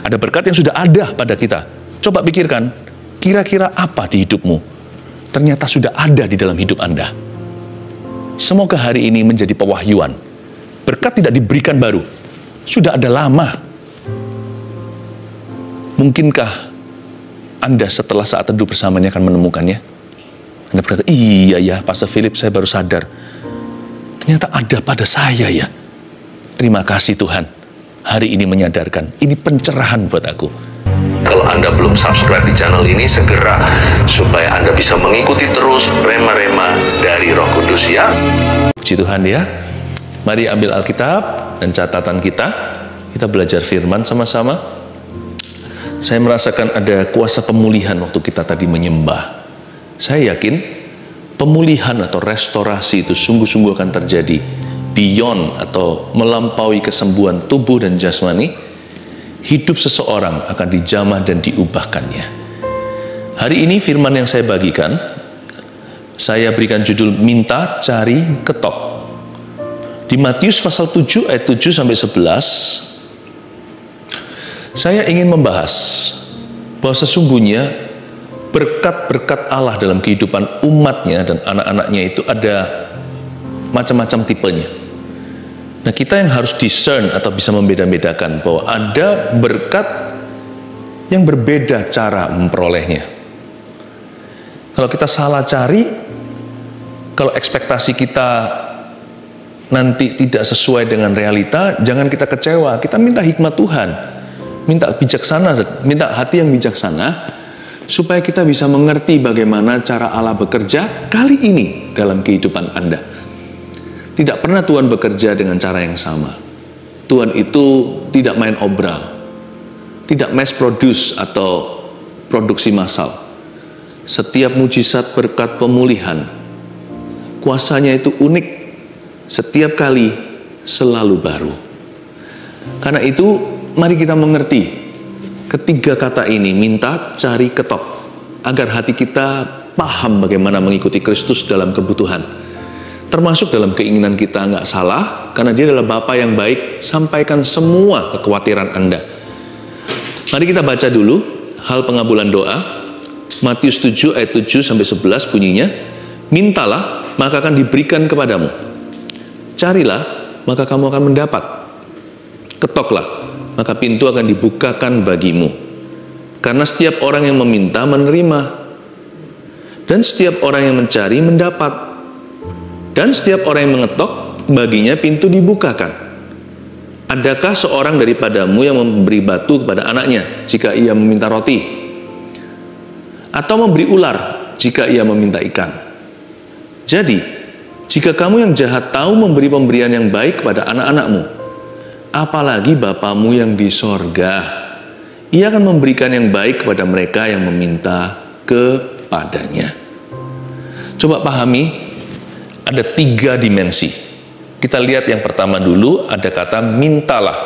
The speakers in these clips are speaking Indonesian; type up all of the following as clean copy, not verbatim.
Ada berkat yang sudah ada pada kita. Coba pikirkan, kira-kira apa di hidupmu? Ternyata sudah ada di dalam hidup Anda. Semoga hari ini menjadi pewahyuan. Berkat tidak diberikan baru, sudah ada lama. Mungkinkah Anda setelah saat teduh bersamanya akan menemukannya? Anda berkata, iya ya, Pastor Philip, saya baru sadar. Ternyata ada pada saya ya. Terima kasih Tuhan. Hari ini menyadarkan, ini pencerahan buat aku. Kalau Anda belum subscribe di channel ini, segera supaya Anda bisa mengikuti terus rema-rema dari Roh Kudus ya. Puji Tuhan ya. Mari ambil Alkitab dan catatan kita. Kita belajar firman sama-sama. Saya merasakan ada kuasa pemulihan waktu kita tadi menyembah. Saya yakin pemulihan atau restorasi itu sungguh-sungguh akan terjadi. Beyond atau melampaui kesembuhan tubuh dan jasmani. Hidup seseorang akan dijamah dan diubahkannya. Hari ini firman yang saya bagikan, saya berikan judul minta, cari, ketok. Di Matius pasal 7 ayat 7 sampai 11, saya ingin membahas bahwa sesungguhnya berkat-berkat Allah dalam kehidupan umatnya dan anak-anaknya itu ada macam-macam tipenya. Nah, kita yang harus discern atau bisa membeda-bedakan bahwa ada berkat yang berbeda cara memperolehnya. Kalau kita salah cari, kalau ekspektasi kita nanti tidak sesuai dengan realita, jangan kita kecewa. Kita minta hikmat Tuhan, minta bijaksana, minta hati yang bijaksana, supaya kita bisa mengerti bagaimana cara Allah bekerja kali ini dalam kehidupan Anda. Tidak pernah Tuhan bekerja dengan cara yang sama. Tuhan itu tidak main obral, tidak mass produce atau produksi massal. Setiap mujizat berkat pemulihan, kuasanya itu unik. Setiap kali selalu baru. Karena itu mari kita mengerti ketiga kata ini, minta, cari, ketok, agar hati kita paham bagaimana mengikuti Kristus dalam kebutuhan, termasuk dalam keinginan kita nggak salah, karena Dia adalah Bapa yang baik. Sampaikan semua kekhawatiran Anda. Mari kita baca dulu hal pengabulan doa. Matius 7 ayat 7 sampai 11 bunyinya, mintalah maka akan diberikan kepadamu. Carilah, maka kamu akan mendapat. Ketoklah, maka pintu akan dibukakan bagimu. Karena setiap orang yang meminta, menerima. Dan setiap orang yang mencari, mendapat. Dan setiap orang yang mengetok, baginya pintu dibukakan. Adakah seorang daripadamu yang memberi batu kepada anaknya, jika ia meminta roti? Atau memberi ular, jika ia meminta ikan? Jadi, jika kamu yang jahat tahu memberi pemberian yang baik kepada anak-anakmu, apalagi Bapamu yang di sorga, Ia akan memberikan yang baik kepada mereka yang meminta kepadanya. Coba pahami, ada 3 dimensi. Kita lihat yang pertama dulu, ada kata mintalah.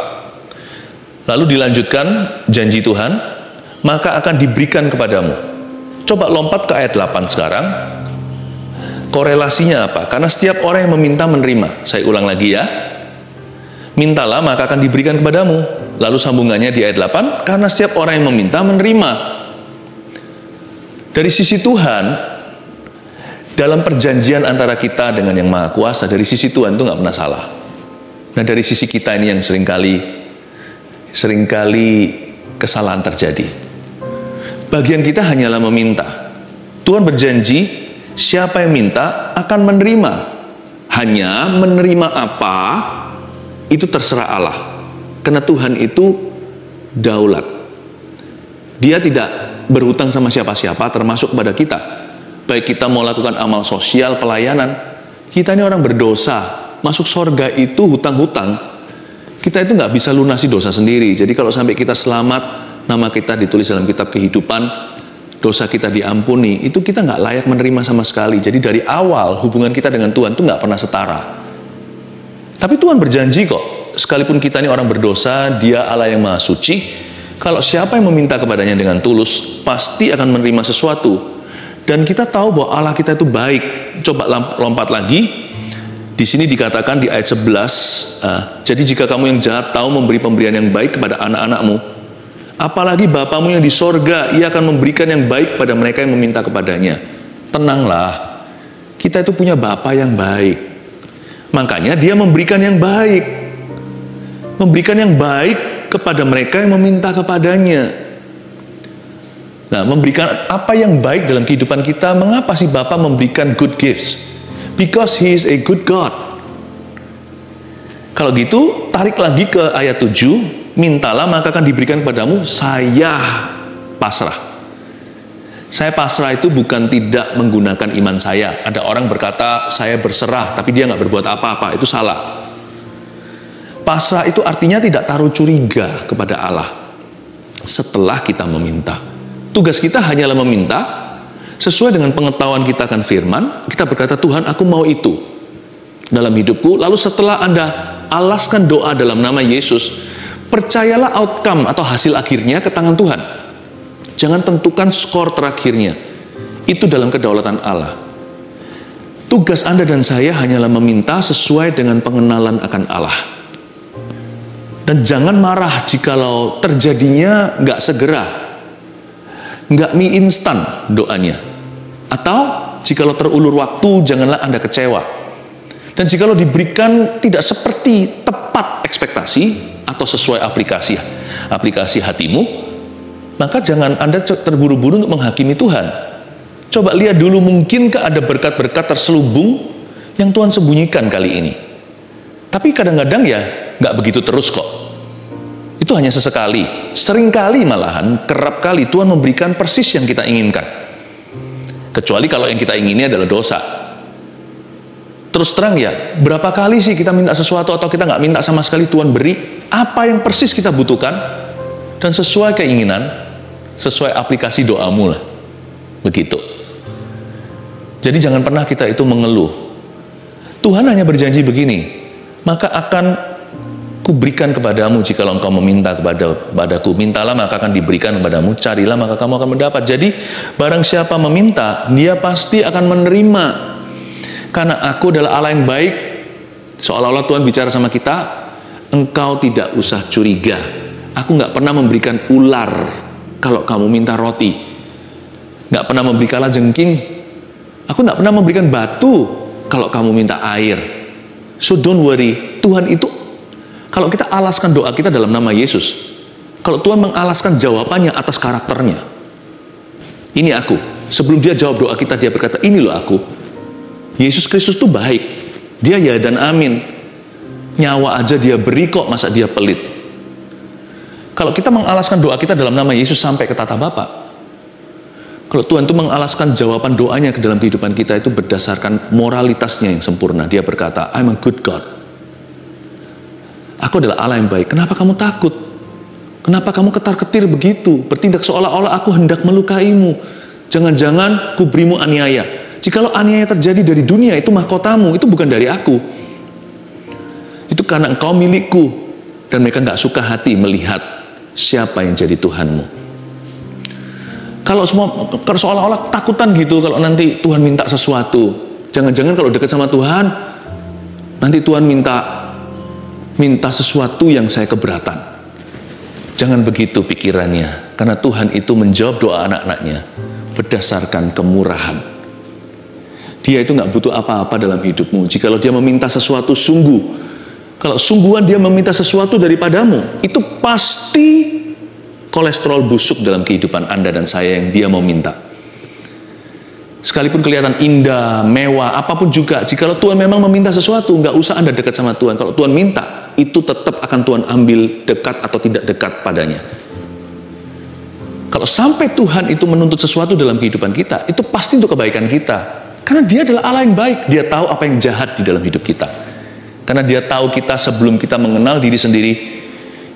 Lalu dilanjutkan janji Tuhan, maka akan diberikan kepadamu. Coba lompat ke ayat 8 sekarang. Korelasinya apa? Karena setiap orang yang meminta menerima. Saya ulang lagi ya. Mintalah maka akan diberikan kepadamu. Lalu sambungannya di ayat 8, karena setiap orang yang meminta menerima. Dari sisi Tuhan, dalam perjanjian antara kita dengan yang Maha Kuasa, dari sisi Tuhan itu nggak pernah salah. Nah, dari sisi kita ini yang seringkali kesalahan terjadi. Bagian kita hanyalah meminta. Tuhan berjanji, siapa yang minta akan menerima. Hanya menerima apa, itu terserah Allah. Karena Tuhan itu daulat. Dia tidak berhutang sama siapa-siapa, termasuk kepada kita. Baik kita mau lakukan amal sosial, pelayanan, kita ini orang berdosa. Masuk sorga itu hutang-hutang. Kita itu nggak bisa lunasi dosa sendiri. Jadi kalau sampai kita selamat, nama kita ditulis dalam kitab kehidupan, dosa kita diampuni, itu kita nggak layak menerima sama sekali. Jadi dari awal hubungan kita dengan Tuhan itu nggak pernah setara. Tapi Tuhan berjanji kok, sekalipun kita ini orang berdosa, Dia Allah yang Maha Suci, kalau siapa yang meminta kepadanya dengan tulus, pasti akan menerima sesuatu. Dan kita tahu bahwa Allah kita itu baik. Coba lompat lagi. Di sini dikatakan di ayat 11, jadi jika kamu yang jahat tahu memberi pemberian yang baik kepada anak-anakmu, Apalagi Bapamu yang di sorga, Ia akan memberikan yang baik pada mereka yang meminta kepadanya. Tenanglah, kita itu punya Bapa yang baik. Makanya Dia memberikan yang baik. Memberikan yang baik kepada mereka yang meminta kepadanya. Nah, memberikan apa yang baik dalam kehidupan kita, mengapa sih Bapa memberikan good gifts? Because He is a good God. Kalau gitu, tarik lagi ke ayat 7. Mintalah maka akan diberikan kepadamu, saya pasrah. Saya pasrah itu bukan tidak menggunakan iman saya. Ada orang berkata, saya berserah, tapi dia nggak berbuat apa-apa. Itu salah. Pasrah itu artinya tidak taruh curiga kepada Allah setelah kita meminta. Tugas kita hanyalah meminta, sesuai dengan pengetahuan kita akan firman, kita berkata, Tuhan, aku mau itu dalam hidupku. Lalu setelah Anda alaskan doa dalam nama Yesus, percayalah outcome atau hasil akhirnya ke tangan Tuhan. Jangan tentukan skor terakhirnya. Itu dalam kedaulatan Allah. Tugas Anda dan saya hanyalah meminta sesuai dengan pengenalan akan Allah. Dan jangan marah jikalau terjadinya nggak segera. Nggak mie instan doanya. Atau jikalau terulur waktu, janganlah Anda kecewa. Dan jikalau diberikan tidak seperti tepat ekspektasi, atau sesuai aplikasi hatimu, maka jangan Anda terburu-buru untuk menghakimi Tuhan. Coba lihat dulu, mungkinkah ada berkat-berkat terselubung yang Tuhan sembunyikan kali ini. Tapi kadang-kadang ya nggak begitu terus kok. Itu hanya sesekali. Seringkali malahan, kerap kali Tuhan memberikan persis yang kita inginkan. Kecuali kalau yang kita ingini adalah dosa. Terus terang ya, berapa kali sih kita minta sesuatu atau kita nggak minta sama sekali, Tuhan beri apa yang persis kita butuhkan dan sesuai keinginan, sesuai aplikasi doamu lah. Begitu. Jadi jangan pernah kita itu mengeluh. Tuhan hanya berjanji begini, maka akan kuberikan kepadamu jikalau engkau meminta kepadaku. Mintalah maka akan diberikan kepadamu, carilah maka kamu akan mendapat. Jadi barang siapa meminta, dia pasti akan menerima. Karena aku adalah Allah yang baik. Seolah-olah Tuhan bicara sama kita, engkau tidak usah curiga. Aku nggak pernah memberikan ular kalau kamu minta roti. Nggak pernah memberi kalajengking. Aku nggak pernah memberikan batu kalau kamu minta air. So don't worry. Tuhan itu, kalau kita alaskan doa kita dalam nama Yesus, kalau Tuhan mengalaskan jawabannya atas karakternya. Ini aku. Sebelum dia jawab doa kita, dia berkata, ini loh aku. Yesus Kristus itu baik. Dia ya dan amin. Nyawa aja dia beri kok, masa dia pelit. Kalau kita mengalaskan doa kita dalam nama Yesus sampai ke tata Bapa, kalau Tuhan itu mengalaskan jawaban doanya ke dalam kehidupan kita itu berdasarkan moralitasnya yang sempurna. Dia berkata, I'm a good God. Aku adalah Allah yang baik. Kenapa kamu takut? Kenapa kamu ketar-ketir begitu? Bertindak seolah-olah aku hendak melukaimu. Jangan-jangan kuberimu aniaya. Jikalau aniaya terjadi dari dunia, itu mahkotamu, itu bukan dari aku. Itu karena engkau milikku. Dan mereka nggak suka hati melihat siapa yang jadi Tuhanmu. Kalau semua seolah-olah takutan gitu, kalau nanti Tuhan minta sesuatu. Jangan-jangan kalau dekat sama Tuhan, nanti Tuhan minta sesuatu yang saya keberatan. Jangan begitu pikirannya. Karena Tuhan itu menjawab doa anak-anaknya berdasarkan kemurahan. Dia itu nggak butuh apa-apa dalam hidupmu. Jikalau dia meminta sesuatu sungguh, kalau sungguhan dia meminta sesuatu daripadamu, itu pasti kolesterol busuk dalam kehidupan Anda dan saya yang dia mau minta. Sekalipun kelihatan indah, mewah, apapun juga, jikalau Tuhan memang meminta sesuatu, nggak usah Anda dekat sama Tuhan. Kalau Tuhan minta, itu tetap akan Tuhan ambil dekat atau tidak dekat padanya. Kalau sampai Tuhan itu menuntut sesuatu dalam kehidupan kita, itu pasti untuk kebaikan kita. Karena dia adalah Allah yang baik. Dia tahu apa yang jahat di dalam hidup kita. Karena dia tahu kita sebelum kita mengenal diri sendiri,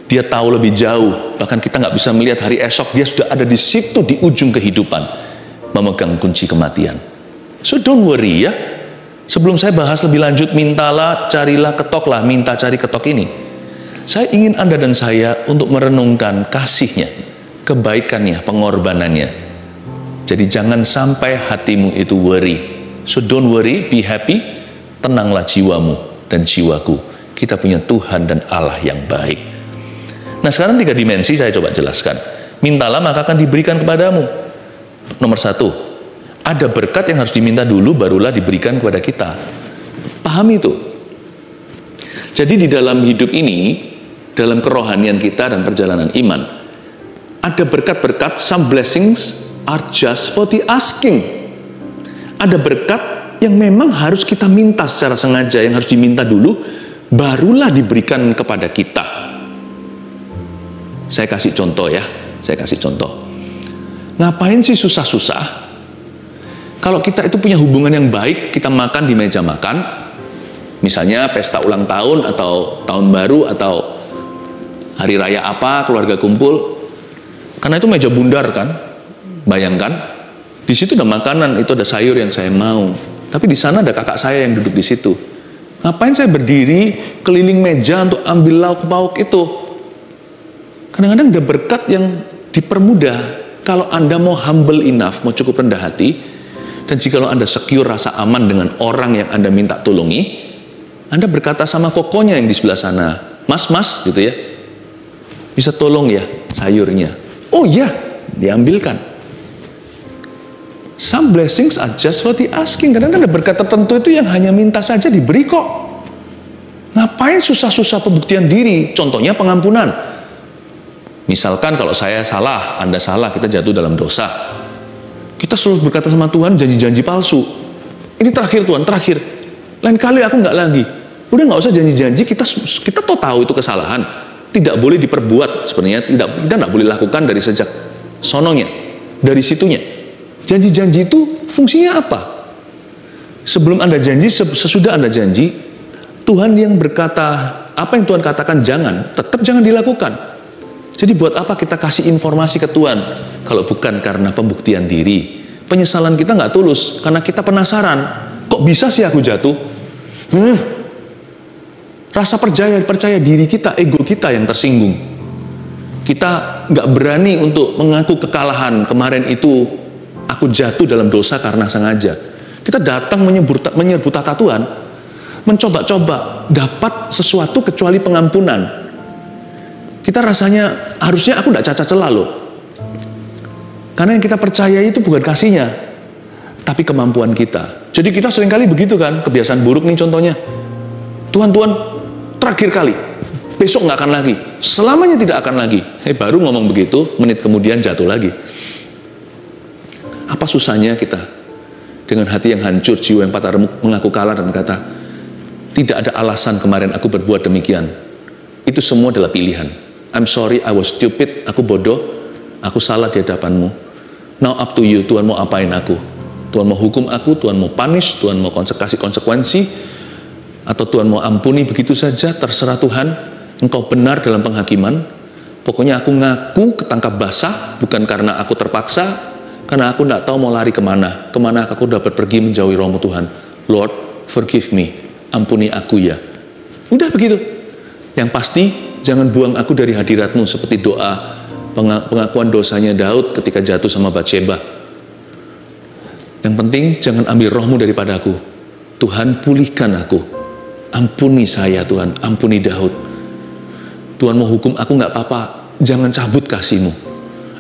dia tahu lebih jauh. Bahkan kita nggak bisa melihat hari esok, dia sudah ada di situ di ujung kehidupan, memegang kunci kematian. So don't worry ya. Sebelum saya bahas lebih lanjut, mintalah, carilah, ketoklah, minta, cari, ketok ini. Saya ingin Anda dan saya untuk merenungkan kasihnya, kebaikannya, pengorbanannya. Jadi jangan sampai hatimu itu worry. So don't worry, be happy, tenanglah jiwamu dan jiwaku. Kita punya Tuhan dan Allah yang baik. Nah sekarang 3 dimensi saya coba jelaskan. Mintalah maka akan diberikan kepadamu. Nomor 1, ada berkat yang harus diminta dulu, barulah diberikan kepada kita. Pahami itu. Jadi di dalam hidup ini, dalam kerohanian kita dan perjalanan iman, ada berkat-berkat, some blessings are just for the asking. Ada berkat yang memang harus kita minta secara sengaja, yang harus diminta dulu, barulah diberikan kepada kita. Saya kasih contoh ya, Ngapain sih susah-susah? Kalau kita itu punya hubungan yang baik, kita makan di meja makan, misalnya pesta ulang tahun atau tahun baru atau hari raya apa, keluarga kumpul, karena itu meja bundar kan, bayangkan, di situ ada makanan, itu ada sayur yang saya mau, tapi di sana ada kakak saya yang duduk di situ. Ngapain saya berdiri keliling meja untuk ambil lauk pauk itu? Kadang-kadang ada berkat yang dipermudah. Kalau Anda mau humble enough, mau cukup rendah hati, dan jika Anda secure rasa aman dengan orang yang Anda minta tolongi, Anda berkata sama kokonya yang di sebelah sana, mas, gitu ya, bisa tolong ya sayurnya. Oh iya, diambilkan. Some blessings are just for the asking. Kadang-kadang ada berkat tertentu itu yang hanya minta saja diberi kok. Ngapain susah-susah pembuktian diri? Contohnya pengampunan. Misalkan kalau saya salah, Anda salah, kita jatuh dalam dosa. Kita selalu berkata sama Tuhan janji-janji palsu. Ini terakhir Tuhan, terakhir. Lain kali aku nggak lagi. Udah nggak usah janji-janji, kita tahu itu kesalahan. Tidak boleh diperbuat sebenarnya, kita nggak boleh lakukan dari sejak sononya, dari situnya. Janji-janji itu fungsinya apa? Sebelum Anda janji, sesudah Anda janji, Tuhan yang berkata, apa yang Tuhan katakan jangan, tetap jangan dilakukan. Jadi buat apa kita kasih informasi ke Tuhan kalau bukan karena pembuktian diri? Penyesalan kita nggak tulus karena kita penasaran, kok bisa sih aku jatuh? Rasa percaya diri kita, ego kita yang tersinggung. Kita nggak berani untuk mengaku kekalahan. Kemarin itu aku jatuh dalam dosa karena sengaja. Kita datang menyebut tata Tuhan, mencoba-coba dapat sesuatu kecuali pengampunan. Kita rasanya harusnya aku tidak cacat celah loh. Karena yang kita percaya itu bukan kasihnya, tapi kemampuan kita. Jadi kita seringkali begitu kan, kebiasaan buruk nih contohnya. Tuhan, terakhir kali, besok nggak akan lagi, selamanya tidak akan lagi. Baru ngomong begitu, menit kemudian jatuh lagi. Apa susahnya kita dengan hati yang hancur, jiwa yang patah remuk, mengaku kalah dan berkata, tidak ada alasan kemarin aku berbuat demikian. Itu semua adalah pilihan. I'm sorry, I was stupid, aku bodoh, aku salah di hadapanmu. Now up to you, Tuhan mau apain aku? Tuhan mau hukum aku, Tuhan mau punish, Tuhan mau kasih konsekuensi, atau Tuhan mau ampuni begitu saja, terserah Tuhan. Engkau benar dalam penghakiman. Pokoknya aku ngaku ketangkap basah, bukan karena aku terpaksa, karena aku tidak tahu mau lari kemana aku dapat pergi menjauhi rohmu Tuhan. Lord, forgive me, ampuni aku ya. Udah begitu. Yang pasti, jangan buang aku dari hadiratmu seperti doa pengakuan dosanya Daud ketika jatuh sama Batsheba. Yang penting jangan ambil rohmu daripada aku. Tuhan, pulihkan aku. Ampuni saya Tuhan, ampuni Daud. Tuhan mau hukum aku nggak apa-apa, jangan cabut kasih-Mu.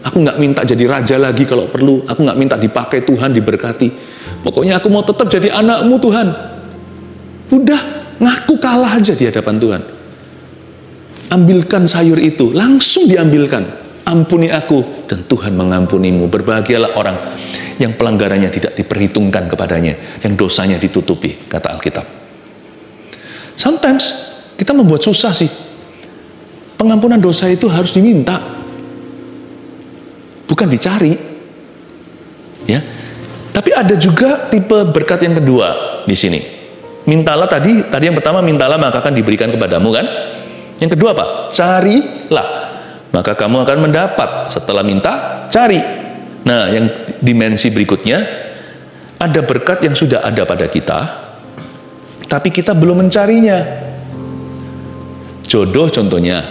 Aku nggak minta jadi raja lagi kalau perlu. Aku nggak minta dipakai Tuhan, diberkati. Pokoknya aku mau tetap jadi anak-Mu Tuhan. Udah, ngaku kalah aja di hadapan Tuhan. Ambilkan sayur itu, langsung diambilkan. Ampuni aku, dan Tuhan mengampunimu. Berbahagialah orang yang pelanggarannya tidak diperhitungkan kepadanya, yang dosanya ditutupi, kata Alkitab. Sometimes kita membuat susah sih. Pengampunan dosa itu harus diminta, bukan dicari. Ya. Tapi ada juga tipe berkat yang kedua di sini. Mintalah tadi yang pertama mintalah maka akan diberikan kepadamu kan? Yang kedua apa? Carilah, maka kamu akan mendapat. Setelah minta, cari. Nah, yang dimensi berikutnya, ada berkat yang sudah ada pada kita, tapi kita belum mencarinya. Jodoh contohnya.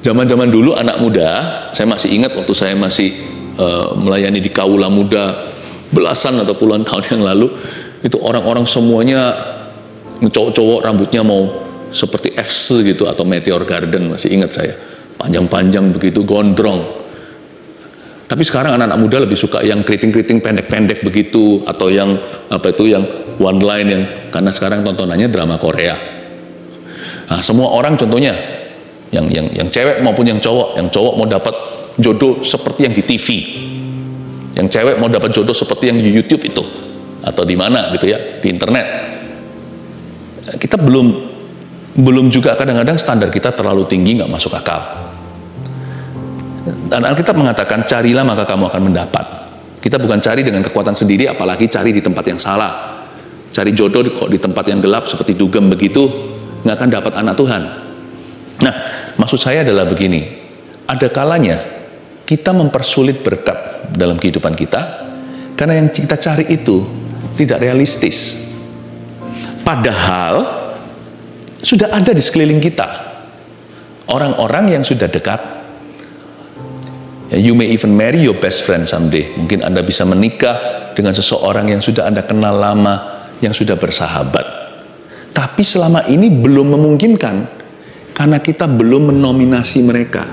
Zaman-zaman dulu anak muda, saya masih ingat waktu saya masih melayani di Kaula Muda belasan atau puluhan tahun yang lalu, itu orang-orang semuanya cowok-cowok rambutnya mau seperti FC gitu atau Meteor Garden, masih ingat saya, panjang-panjang begitu, gondrong. Tapi sekarang anak-anak muda lebih suka yang keriting-keriting pendek-pendek begitu, atau yang yang one line, yang karena sekarang tontonannya drama Korea. Nah, semua orang contohnya yang cewek maupun yang cowok mau dapat jodoh seperti yang di TV, yang cewek mau dapat jodoh seperti yang di YouTube itu, atau di mana gitu ya, di internet. Kita belum juga, kadang-kadang standar kita terlalu tinggi, nggak masuk akal. Dan Alkitab mengatakan, carilah maka kamu akan mendapat. Kita bukan cari dengan kekuatan sendiri, apalagi cari di tempat yang salah. Cari jodoh kok di tempat yang gelap seperti dugem begitu, nggak akan dapat anak Tuhan. Nah, maksud saya adalah begini, ada kalanya kita mempersulit berkat dalam kehidupan kita, karena yang kita cari itu tidak realistis. Padahal sudah ada di sekeliling kita orang-orang yang sudah dekat. You may even marry your best friend someday. Mungkin Anda bisa menikah dengan seseorang yang sudah Anda kenal lama, yang sudah bersahabat. Tapi selama ini belum memungkinkan, karena kita belum menominasi mereka.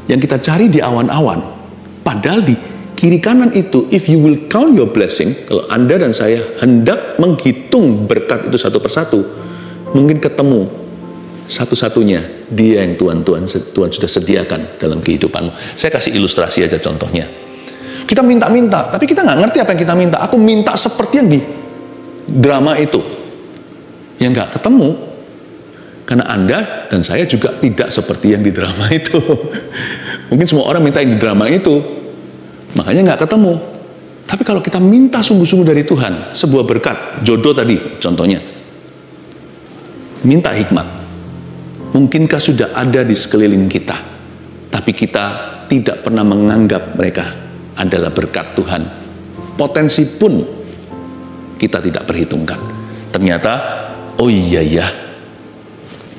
Yang kita cari di awan-awan. Padahal di kiri kanan itu, if you will count your blessing, kalau Anda dan saya hendak menghitung berkat itu satu persatu, mungkin ketemu satu-satunya dia yang Tuhan sudah sediakan dalam kehidupanmu. Saya kasih ilustrasi aja contohnya. Kita minta-minta, tapi kita nggak ngerti apa yang kita minta. Aku minta seperti yang di drama itu, yang nggak ketemu, karena Anda dan saya juga tidak seperti yang di drama itu. Mungkin semua orang minta yang di drama itu, makanya nggak ketemu. Tapi kalau kita minta sungguh-sungguh dari Tuhan, sebuah berkat, jodoh tadi contohnya, minta hikmat. Mungkinkah sudah ada di sekeliling kita, tapi kita tidak pernah menganggap mereka adalah berkat Tuhan. Potensi pun kita tidak perhitungkan. Ternyata, oh iya ya,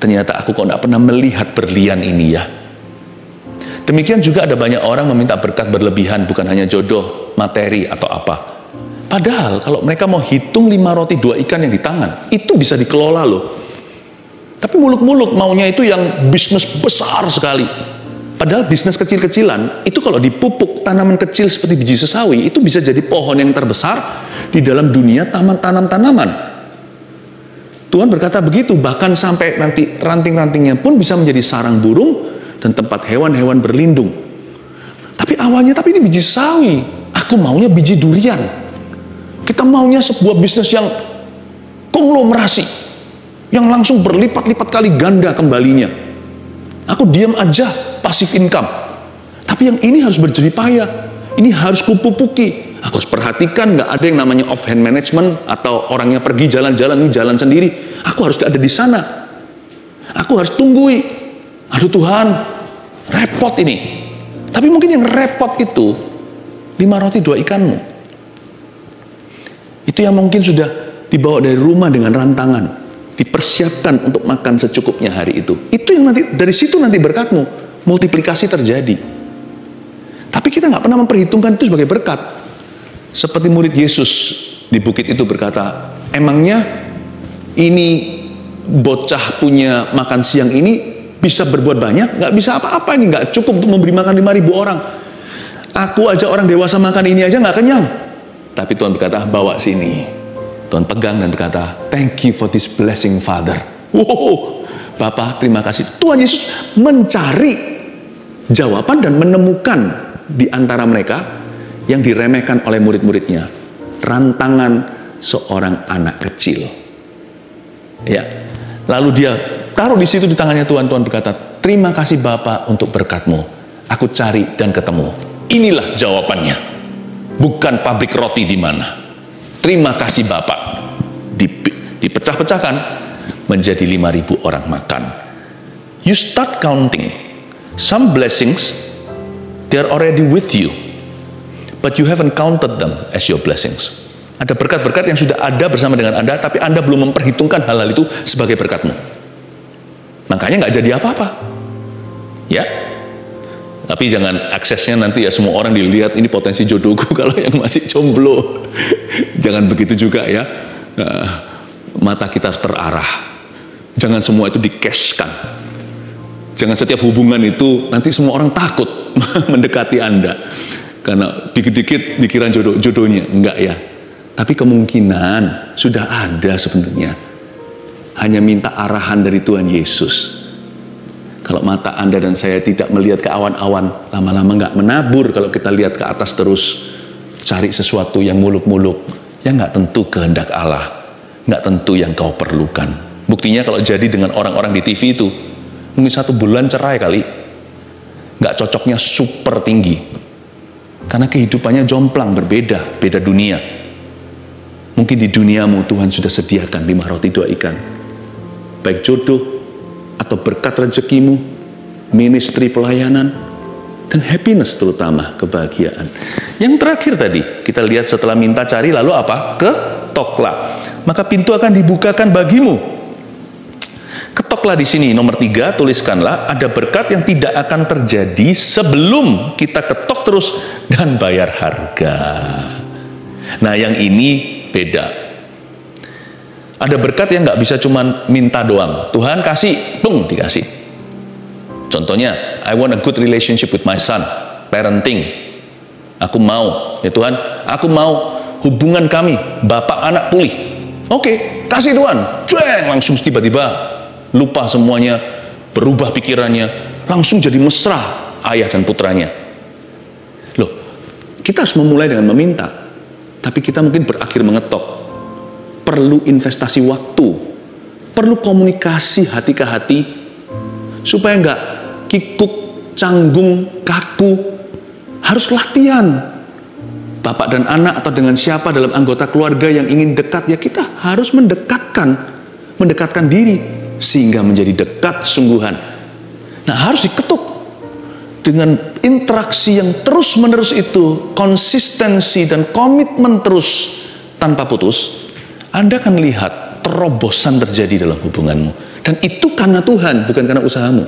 ternyata aku kok tidak pernah melihat berlian ini ya. Demikian juga ada banyak orang meminta berkat berlebihan, bukan hanya jodoh, materi, atau apa. Padahal kalau mereka mau hitung 5 roti 2 ikan yang di tangan, itu bisa dikelola loh. Tapi muluk-muluk maunya itu yang bisnis besar sekali. Padahal bisnis kecil-kecilan, itu kalau dipupuk tanaman kecil seperti biji sesawi, itu bisa jadi pohon yang terbesar di dalam dunia tanam tanaman. Tuhan berkata begitu, bahkan sampai nanti ranting-rantingnya pun bisa menjadi sarang burung dan tempat hewan-hewan berlindung. Tapi awalnya, tapi ini biji sawi. Aku maunya biji durian. Kita maunya sebuah bisnis yang konglomerasi, yang langsung berlipat-lipat kali ganda kembalinya. Aku diam aja, passive income. Tapi yang ini harus berjerih payah. Ini harus kupupuki. Aku harus perhatikan, nggak ada yang namanya off-hand management, atau orangnya pergi jalan-jalan, ini jalan sendiri. Aku harus ada di sana. Aku harus tunggui. Aduh Tuhan, repot ini. Tapi mungkin yang repot itu 5 roti 2 ikanmu. Itu yang mungkin sudah dibawa dari rumah dengan rantangan, dipersiapkan untuk makan secukupnya hari itu. Itu yang nanti, dari situ nanti berkatmu, multiplikasi terjadi. Tapi kita nggak pernah memperhitungkan itu sebagai berkat. Seperti murid Yesus di bukit itu berkata, emangnya ini bocah punya makan siang ini bisa berbuat banyak? Nggak bisa apa-apa, ini nggak cukup untuk memberi makan 5.000 orang. Aku aja orang dewasa makan ini aja nggak kenyang. Tapi Tuhan berkata, bawa sini. Tuhan pegang dan berkata, thank you for this blessing, Father. Wow, Bapa, terima kasih. Tuhan Yesus mencari jawaban dan menemukan di antara mereka yang diremehkan oleh murid-muridnya, rantangan seorang anak kecil. Ya, lalu dia taruh di situ di tangannya Tuhan. Tuhan berkata, terima kasih Bapa untuk berkat-Mu. Aku cari dan ketemu. Inilah jawabannya. Bukan pabrik roti di mana. Terima kasih Bapak. Dipecah-pecahkan menjadi 5.000 orang makan. You start counting. Some blessings, they are already with you, but you haven't counted them as your blessings. Ada berkat-berkat yang sudah ada bersama dengan Anda, tapi Anda belum memperhitungkan hal-hal itu sebagai berkatmu. Makanya nggak jadi apa-apa. Ya. Tapi jangan aksesnya nanti ya semua orang dilihat ini potensi jodohku kalau yang masih jomblo. Jangan begitu juga ya. Mata kita harus terarah. Jangan semua itu di-cash-kan. Jangan setiap hubungan itu nanti semua orang takut mendekati Anda. Karena dikit-dikit dikira jodohnya. Enggak ya. Tapi kemungkinan sudah ada sebenarnya. Hanya minta arahan dari Tuhan Yesus. Kalau mata Anda dan saya tidak melihat ke awan-awan, lama-lama nggak menabur kalau kita lihat ke atas terus. Cari sesuatu yang muluk-muluk, yang nggak tentu kehendak Allah. Nggak tentu yang kau perlukan. Buktinya kalau jadi dengan orang-orang di TV itu, mungkin 1 bulan cerai kali. Nggak cocoknya super tinggi. Karena kehidupannya jomplang, berbeda, beda dunia. Mungkin di duniamu Tuhan sudah sediakan 5 roti 2 ikan. Baik jodoh, atau berkat rezekimu, ministry pelayanan, dan happiness terutama, kebahagiaan. Yang terakhir tadi, kita lihat setelah minta cari, lalu apa? Ketoklah. Maka pintu akan dibukakan bagimu. Ketoklah di sini, nomor 3, tuliskanlah, ada berkat yang tidak akan terjadi sebelum kita ketok terus dan bayar harga. Nah, yang ini beda. Ada berkat yang nggak bisa cuma minta doang. Tuhan kasih, dong dikasih. Contohnya, I want a good relationship with my son, parenting. Aku mau, ya Tuhan, aku mau hubungan kami, bapak anak pulih. Oke, kasih Tuhan. Cueng, langsung tiba-tiba lupa semuanya, berubah pikirannya, langsung jadi mesra ayah dan putranya. Loh, kita harus memulai dengan meminta, tapi kita mungkin berakhir mengetok. Perlu investasi waktu, perlu komunikasi hati ke hati, supaya nggak kikuk, canggung, kaku. Harus latihan. Bapak dan anak atau dengan siapa dalam anggota keluarga yang ingin dekat, ya kita harus mendekatkan diri, sehingga menjadi dekat sungguhan. Nah, harus diketuk. Dengan interaksi yang terus-menerus itu, konsistensi dan komitmen terus tanpa putus, Anda akan lihat terobosan terjadi dalam hubunganmu. Dan itu karena Tuhan, bukan karena usahamu.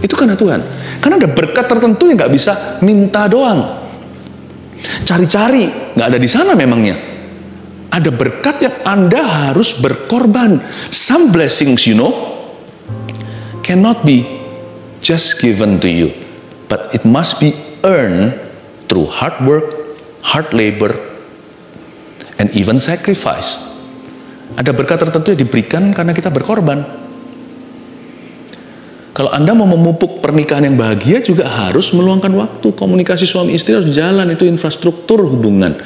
Itu karena Tuhan. Karena ada berkat tertentu yang nggak bisa minta doang. Cari-cari, nggak ada di sana memangnya. Ada berkat yang Anda harus berkorban. Some blessings, cannot be just given to you. But it must be earned through hard work, hard labor, and even sacrifice. Ada berkat tertentu yang diberikan karena kita berkorban. Kalau Anda mau memupuk pernikahan yang bahagia, juga harus meluangkan waktu. Komunikasi suami istri harus jalan, itu infrastruktur hubungan.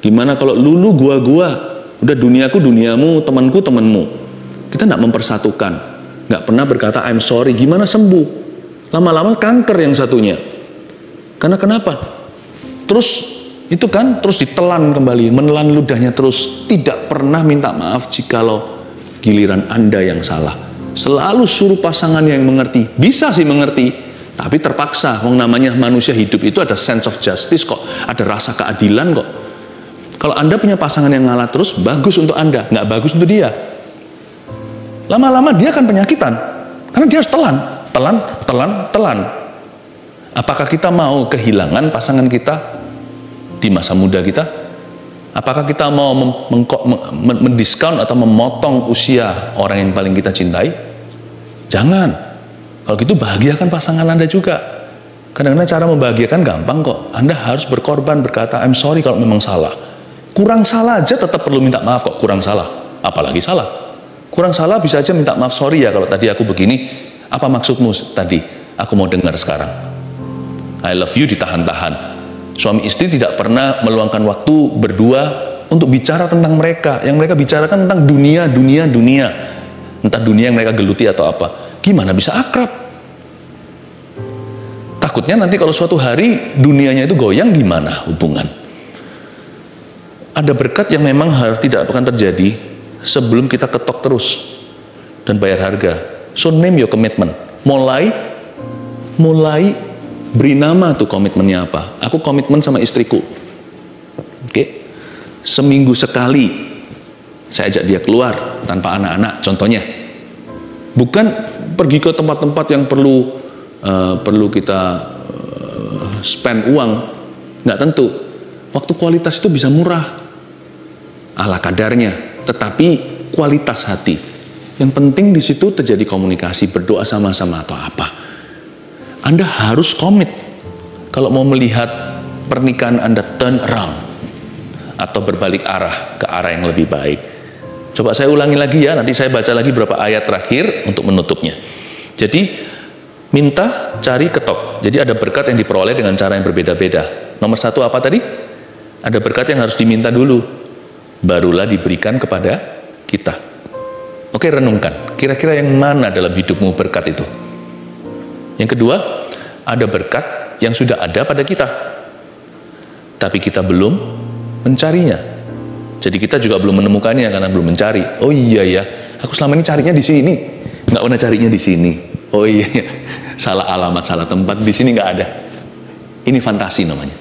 Gimana kalau lulu gua, udah duniaku duniamu, temanku temanmu. Kita nggak mempersatukan, nggak pernah berkata I'm sorry. Gimana sembuh? Lama-lama kanker yang satunya. Karena kenapa? Terus ditelan kembali, menelan ludahnya terus. Tidak pernah minta maaf jikalau giliran Anda yang salah. Selalu suruh pasangannya yang mengerti. Bisa sih mengerti, tapi terpaksa. Wong namanya manusia hidup itu ada sense of justice kok. Ada rasa keadilan kok. Kalau Anda punya pasangan yang ngalah terus, bagus untuk Anda, nggak bagus untuk dia. Lama-lama dia akan penyakitan. Karena dia harus telan. Apakah kita mau kehilangan pasangan kita di masa muda kita? Apakah kita mau mendiskon atau memotong usia orang yang paling kita cintai? Jangan. Kalau gitu bahagiakan pasangan Anda juga. Kadang-kadang cara membahagiakan gampang kok. Anda harus berkorban, berkata I'm sorry kalau memang salah. Kurang salah aja tetap perlu minta maaf kok, kurang salah. Apalagi salah. Kurang salah bisa aja minta maaf, sorry ya kalau tadi aku begini. Apa maksudmu tadi? Aku mau dengar sekarang. I love you ditahan-tahan. Suami istri tidak pernah meluangkan waktu berdua untuk bicara tentang mereka. Yang mereka bicarakan tentang dunia. Entah dunia yang mereka geluti atau apa. Gimana bisa akrab? Takutnya nanti kalau suatu hari dunianya itu goyang, gimana hubungan? Ada berkat yang memang tidak akan terjadi sebelum kita ketok terus dan bayar harga. So name your commitment. Mulai beri nama tuh komitmennya apa. Aku komitmen sama istriku. Oke. Seminggu sekali saya ajak dia keluar tanpa anak-anak, contohnya. Bukan pergi ke tempat-tempat yang perlu kita spend uang. Nggak tentu. Waktu kualitas itu bisa murah. Ala kadarnya, tetapi kualitas hati. Yang penting di situ terjadi komunikasi, berdoa sama-sama atau apa. Anda harus komit kalau mau melihat pernikahan Anda turn around atau berbalik arah ke arah yang lebih baik. Coba saya ulangi lagi ya, nanti saya baca lagi beberapa ayat terakhir untuk menutupnya. Jadi, minta, cari, ketok. Jadi ada berkat yang diperoleh dengan cara yang berbeda-beda. Nomor satu apa tadi? Ada berkat yang harus diminta dulu, barulah diberikan kepada kita. Oke, renungkan. Kira-kira yang mana dalam hidupmu berkat itu? Yang kedua, ada berkat yang sudah ada pada kita, tapi kita belum mencarinya. Jadi kita juga belum menemukannya karena belum mencari. Oh iya ya, aku selama ini carinya di sini, nggak pernah carinya di sini. Oh iya, salah alamat, salah tempat. Di sini nggak ada. Ini fantasi namanya.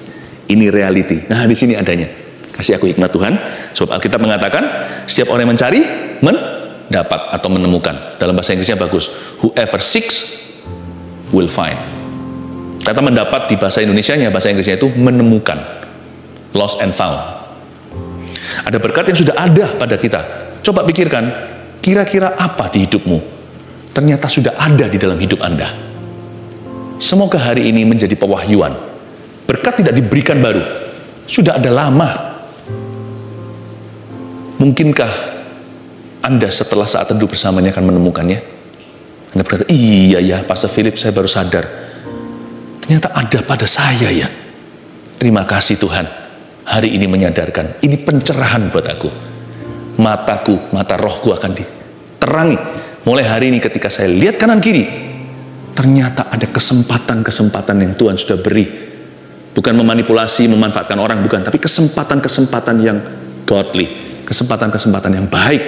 Ini reality. Nah, di sini adanya. Kasih aku hikmat Tuhan. Sebab Alkitab mengatakan, setiap orang yang mencari, mendapat atau menemukan. Dalam bahasa Inggrisnya bagus. Whoever seeks will find. Kata mendapat di bahasa Indonesianya, bahasa Inggrisnya itu menemukan. Lost and found. Ada berkat yang sudah ada pada kita. Coba pikirkan, kira-kira apa di hidupmu? Ternyata sudah ada di dalam hidup Anda. Semoga hari ini menjadi pewahyuan. Berkat tidak diberikan baru, sudah ada lama. Mungkinkah Anda setelah saat teduh bersamanya akan menemukannya? Anda berkata, iya ya Pastor Philip, saya baru sadar. Ternyata ada pada saya ya. Terima kasih Tuhan. Hari ini menyadarkan, ini pencerahan buat aku. Mataku, mata rohku akan diterangi. Mulai hari ini ketika saya lihat kanan kiri, ternyata ada kesempatan-kesempatan yang Tuhan sudah beri. Bukan memanipulasi, memanfaatkan orang, bukan. Tapi kesempatan-kesempatan yang godly. Kesempatan-kesempatan yang baik.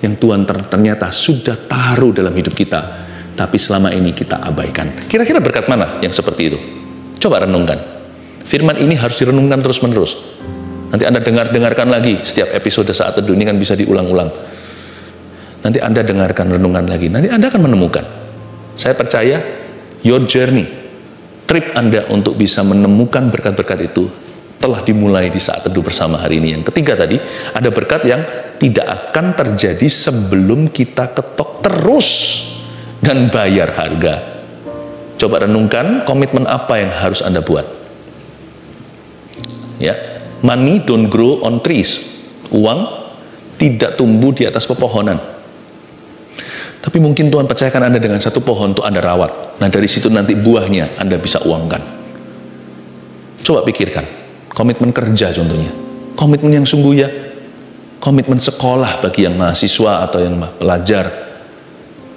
Yang Tuhan ternyata sudah taruh dalam hidup kita. Tapi selama ini kita abaikan. Kira-kira berkat mana yang seperti itu? Coba renungkan. Firman ini harus direnungkan terus-menerus. Nanti Anda dengarkan lagi. Setiap episode saat teduh ini kan bisa diulang-ulang. Nanti Anda dengarkan, renungan lagi. Nanti Anda akan menemukan. Saya percaya, your journey, trip Anda untuk bisa menemukan berkat-berkat itu telah dimulai di saat teduh bersama hari ini. Yang ketiga tadi, ada berkat yang tidak akan terjadi sebelum kita ketok terus dan bayar harga. Coba renungkan komitmen apa yang harus Anda buat. Ya, money don't grow on trees. Uang tidak tumbuh di atas pepohonan. Tapi mungkin Tuhan percayakan Anda dengan satu pohon untuk Anda rawat. Nah, dari situ nanti buahnya Anda bisa uangkan. Coba pikirkan. Komitmen kerja contohnya. Komitmen yang sungguh ya. Komitmen sekolah bagi yang mahasiswa atau yang pelajar.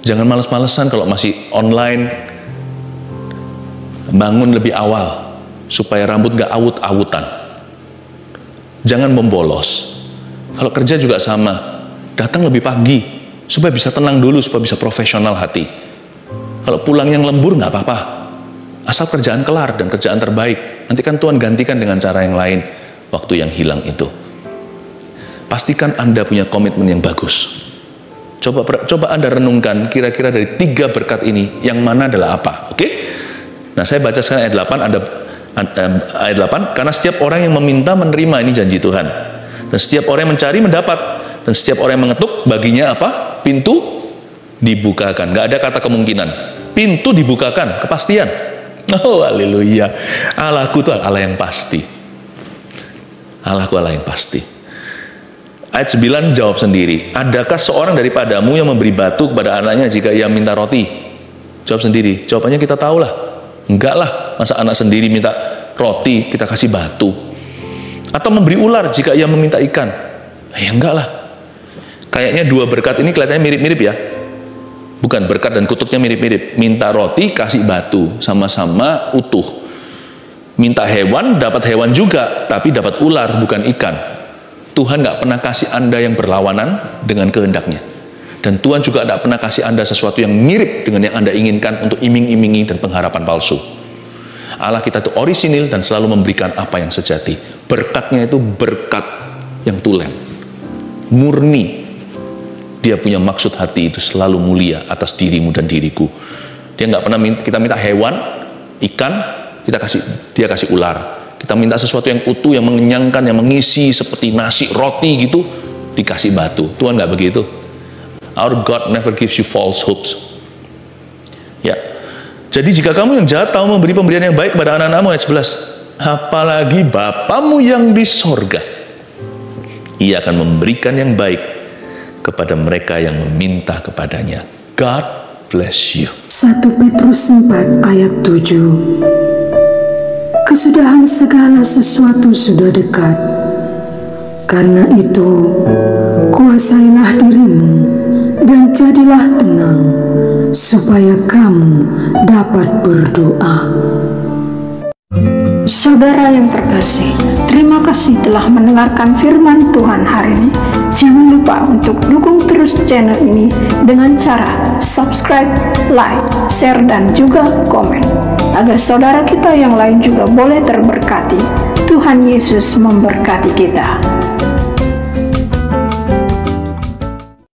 Jangan males-malesan kalau masih online. Bangun lebih awal. Supaya rambut gak awut-awutan. Jangan membolos. Kalau kerja juga sama. Datang lebih pagi. Supaya bisa tenang dulu, supaya bisa profesional hati. Kalau pulang yang lembur nggak apa-apa. Asal kerjaan kelar dan kerjaan terbaik. Nanti kan Tuhan gantikan dengan cara yang lain. Waktu yang hilang itu. Pastikan Anda punya komitmen yang bagus. Coba Anda renungkan kira-kira dari 3 berkat ini, yang mana adalah apa. Oke? Nah, saya baca sekarang ayat 8. Ayat 8. Karena setiap orang yang meminta menerima, ini janji Tuhan. Dan setiap orang yang mencari mendapat. Dan setiap orang yang mengetuk, baginya apa? Pintu dibukakan. Gak ada kata kemungkinan. Pintu dibukakan, kepastian. Oh, haleluya. Allahku itu Allah yang pasti. Allahku Allah yang pasti. Ayat 9 jawab sendiri. Adakah seorang daripadamu yang memberi batu kepada anaknya jika ia minta roti? Jawab sendiri. Jawabannya kita tahu lah. Enggak lah. Masa anak sendiri minta roti, kita kasih batu. Atau memberi ular jika ia meminta ikan? Ya enggak lah. Kayaknya 2 berkat ini kelihatannya mirip-mirip ya. Bukan, berkat dan kutuknya mirip-mirip. Minta roti, kasih batu. Sama-sama utuh. Minta hewan, dapat hewan juga. Tapi dapat ular, bukan ikan. Tuhan gak pernah kasih Anda yang berlawanan dengan kehendaknya. Dan Tuhan juga gak pernah kasih Anda sesuatu yang mirip dengan yang Anda inginkan untuk iming-imingi dan pengharapan palsu. Allah kita itu orisinil dan selalu memberikan apa yang sejati. Berkatnya itu berkat yang tulen. Murni. Dia punya maksud hati itu selalu mulia atas dirimu dan diriku. Dia nggak pernah kita minta hewan, ikan, dia kasih ular. Kita minta sesuatu yang utuh, yang mengenyangkan, yang mengisi seperti nasi, roti gitu, dikasih batu. Tuhan nggak begitu. Our God never gives you false hopes. Ya. Jadi jika kamu yang jahat tahu memberi pemberian yang baik kepada anak-anakmu, ayat 11, apalagi Bapamu yang di sorga, Ia akan memberikan yang baik kepada mereka yang meminta kepadanya. God bless you. 1 Petrus 4 ayat 7. Kesudahan segala sesuatu sudah dekat. Karena itu, kuasailah dirimu dan jadilah tenang, supaya kamu dapat berdoa. Saudara yang terkasih, terima kasih telah mendengarkan firman Tuhan hari ini. Jangan lupa untuk dukung terus channel ini dengan cara subscribe, like, share, dan juga komen, agar saudara kita yang lain juga boleh terberkati. Tuhan Yesus memberkati kita.